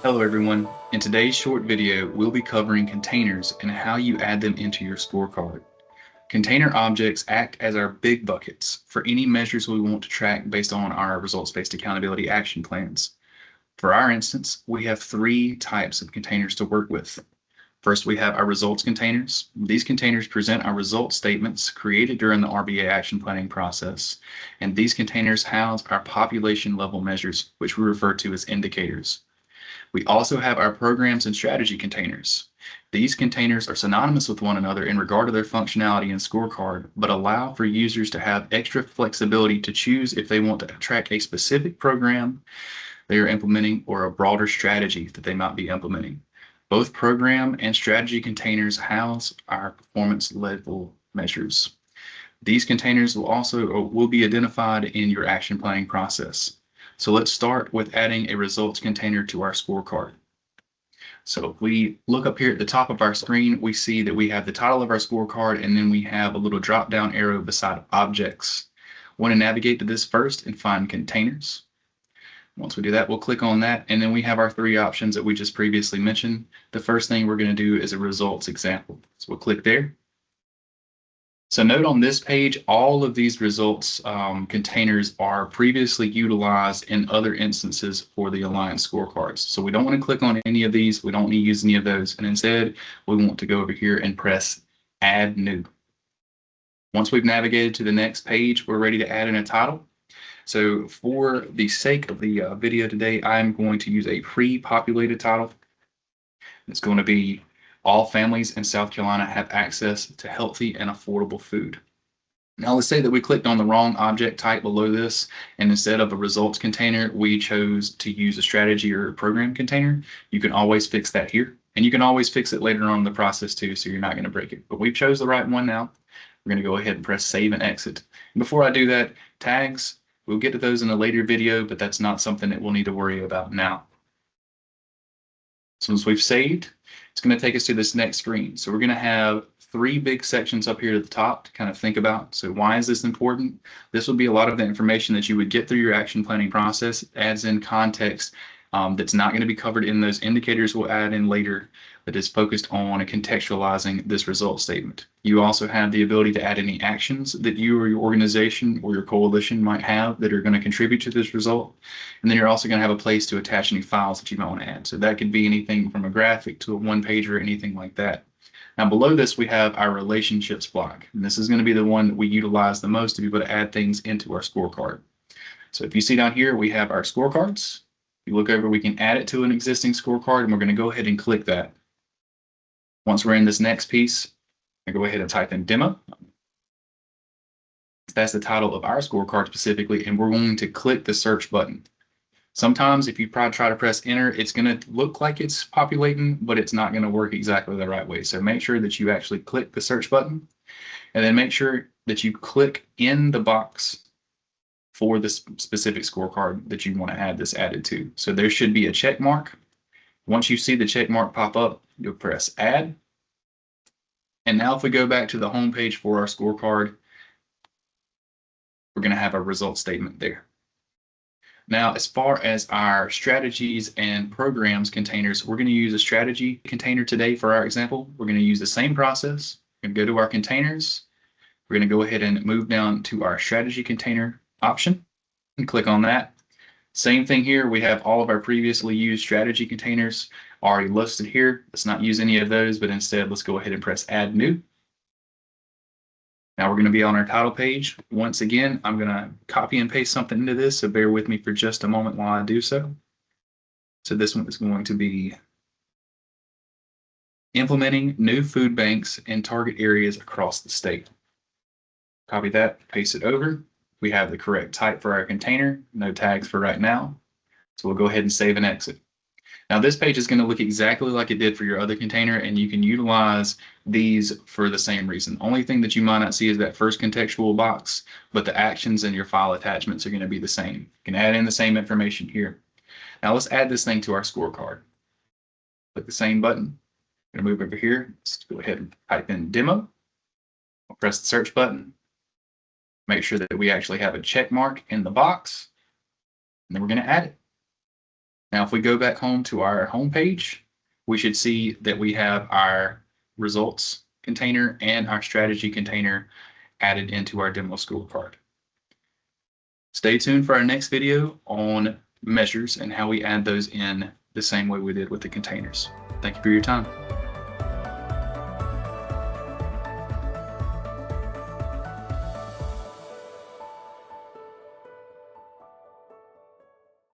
Hello everyone. In today's short video, we'll be covering containers and how you add them into your scorecard. Container objects act as our big buckets for any measures we want to track based on our results-based accountability action plans. For our instance, we have three types of containers to work with. First, we have our results containers. These containers present our results statements created during the RBA action planning process, and these containers house our population level measures, which we refer to as indicators. We also have our programs and strategy containers. These containers are synonymous with one another in regard to their functionality and scorecard, but allow for users to have extra flexibility to choose if they want to track a specific program they are implementing or a broader strategy that they might be implementing. Both program and strategy containers house our performance level measures. These containers will be identified in your action planning process. So let's start with adding a results container to our scorecard. So if we look up here at the top of our screen, we see that we have the title of our scorecard, and then we have a little drop down arrow beside objects. We want to navigate to this first and find containers. Once we do that, we'll click on that, and then we have our three options that we just previously mentioned. The first thing we're going to do is a results example. So we'll click there. So note on this page, all of these results containers are previously utilized in other instances for the Alliance scorecards. So we don't want to click on any of these. We don't want to use any of those. And instead, we want to go over here and press Add New. Once we've navigated to the next page, we're ready to add in a title. So for the sake of the video today, I'm going to use a pre-populated title. It's going to be all families in South Carolina have access to healthy and affordable food. Now let's say that we clicked on the wrong object type below this, and instead of a results container, we chose to use a strategy or a program container. You can always fix that here, and you can always fix it later on in the process too, so you're not going to break it. But we've chose the right one now. We're going to go ahead and press save and exit. And before I do that, tags, we'll get to those in a later video, but that's not something that we'll need to worry about now. So once we've saved, it's going to take us to this next screen. So we're going to have three big sections up here at the top to kind of think about. So why is this important? This will be a lot of the information that you would get through your action planning process. It adds in context that's not going to be covered in those indicators we'll add in later, that is focused on contextualizing this result statement. You also have the ability to add any actions that you or your organization or your coalition might have that are going to contribute to this result. And then you're also going to have a place to attach any files that you might want to add. So that could be anything from a graphic to a one-pager or anything like that. Now below this, we have our relationships block. And this is going to be the one that we utilize the most to be able to add things into our scorecard. So if you see down here, we have our scorecards. If you look over, we can add it to an existing scorecard, and we're going to go ahead and click that. Once we're in this next piece, I go ahead and type in demo. That's the title of our scorecard specifically, and we're going to click the search button. Sometimes if you try to press enter, it's going to look like it's populating, but it's not going to work exactly the right way. So make sure that you actually click the search button, and then make sure that you click in the box for this specific scorecard that you want to add this added to. So there should be a check mark. Once you see the check mark pop up, you'll press add. And now if we go back to the home page for our scorecard, we're going to have a result statement there. Now, as far as our strategies and programs containers, we're going to use a strategy container today for our example. We're going to use the same process. We're going to go to our containers. We're going to go ahead and move down to our strategy container option and click on that. Same thing here. We have all of our previously used strategy containers already listed here. Let's not use any of those, but instead let's go ahead and press add new. Now we're going to be on our title page. Once again, I'm going to copy and paste something into this, so bear with me for just a moment while I do so. So this one is going to be implementing new food banks in target areas across the state. Copy that, paste it over. We have the correct type for our container, no tags for right now. So we'll go ahead and save and exit. Now this page is going to look exactly like it did for your other container, and you can utilize these for the same reason. Only thing that you might not see is that first contextual box, but the actions and your file attachments are going to be the same. You can add in the same information here. Now let's add this thing to our scorecard. Click the same button. I'm going to move over here. Let's go ahead and type in demo. I'll press the search button. Make sure that we actually have a check mark in the box, and then we're going to add it. Now, if we go back home to our home page, we should see that we have our results container and our strategy container added into our demo scorecard. Stay tuned for our next video on measures and how we add those in the same way we did with the containers. Thank you for your time.